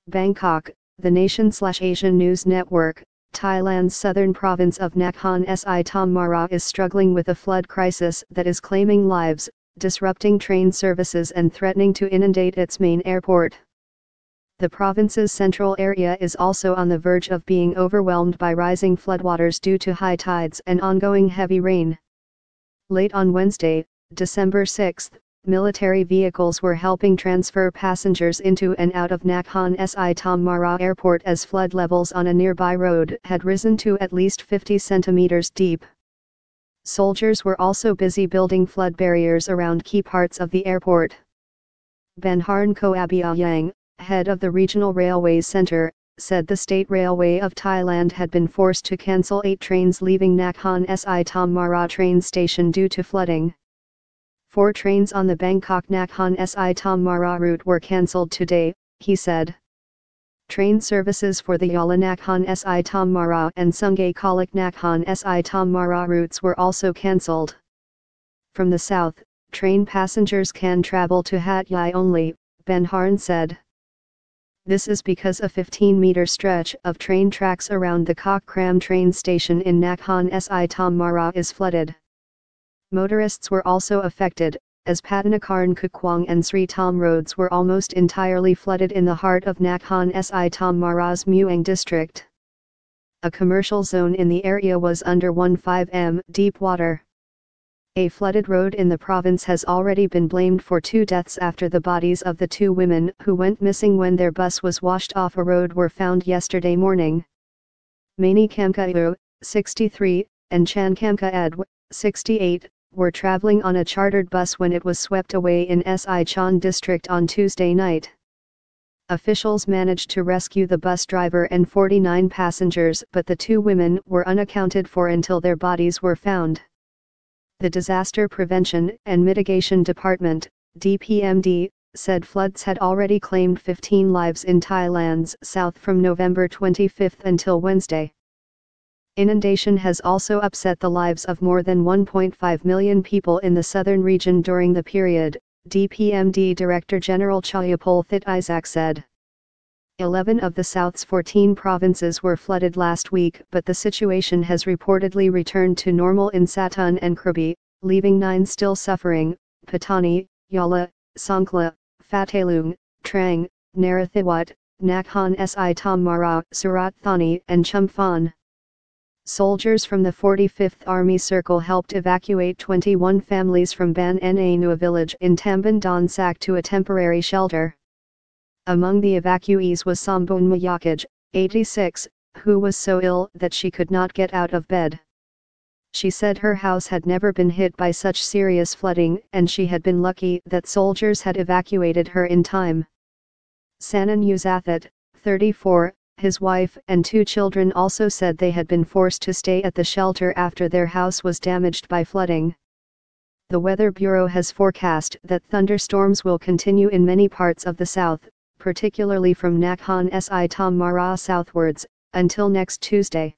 Bangkok, the nation/Asian news network. Thailand's southern province of Nakhon Si Thammarat is struggling with a flood crisis that is claiming lives, disrupting train services and threatening to inundate its main airport. The province's central area is also on the verge of being overwhelmed by rising floodwaters due to high tides and ongoing heavy rain. Late on Wednesday, December 6, military vehicles were helping transfer passengers into and out of Nakhon Si Thammarat Airport as flood levels on a nearby road had risen to at least 50 centimeters deep. Soldiers were also busy building flood barriers around key parts of the airport. Banharn Koabiayang, head of the Regional Railways Center, said the State Railway of Thailand had been forced to cancel 8 trains leaving Nakhon Si Thammarat train station due to flooding. 4 trains on the Bangkok-Nakhon Si Thammarat route were cancelled today, he said. Train services for the Yala Nakhon Si Thammarat and Sungay Kalik Nakhon Si Thammarat routes were also cancelled. From the south, train passengers can travel to Hat Yai only, Banharn said. This is because a 15-meter stretch of train tracks around the Kok Kram train station in Nakhon Si Thammarat is flooded. Motorists were also affected, as Patanakarn Kukwang and Sri Tam roads were almost entirely flooded in the heart of Nakhon Si Thammarat's Muang district. A commercial zone in the area was under 15 m deep water. A flooded road in the province has already been blamed for 2 deaths after the bodies of the 2 women who went missing when their bus was washed off a road were found yesterday morning. Mani Kamka 63, and Chan Kamka Ed, 68, were traveling on a chartered bus when it was swept away in Si Chan district on Tuesday night. Officials managed to rescue the bus driver and 49 passengers, but the 2 women were unaccounted for until their bodies were found. The Disaster Prevention and Mitigation Department, DPMD, said floods had already claimed 15 lives in Thailand's south from November 25 until Wednesday. Inundation has also upset the lives of more than 1.5 million people in the southern region during the period, DPMD Director General Chayapol Thit Isaac said. 11 of the South's 14 provinces were flooded last week, but the situation has reportedly returned to normal in Satun and Krabi, leaving 9 still suffering: Patani, Yala, Songkhla, Phatthalung, Trang, Narathiwat, Nakhon Si Thammarat, Surat Thani and Chumphan. Soldiers from the 45th Army Circle helped evacuate 21 families from Ban Nua village in Tamban Don Sak to a temporary shelter. Among the evacuees was Sambun Mayakaj, 86, who was so ill that she could not get out of bed. She said her house had never been hit by such serious flooding and she had been lucky that soldiers had evacuated her in time. Sanan Uzathat, 34, his wife and 2 children also said they had been forced to stay at the shelter after their house was damaged by flooding. The Weather Bureau has forecast that thunderstorms will continue in many parts of the south, particularly from Nakhon Si Thammarat southwards, until next Tuesday.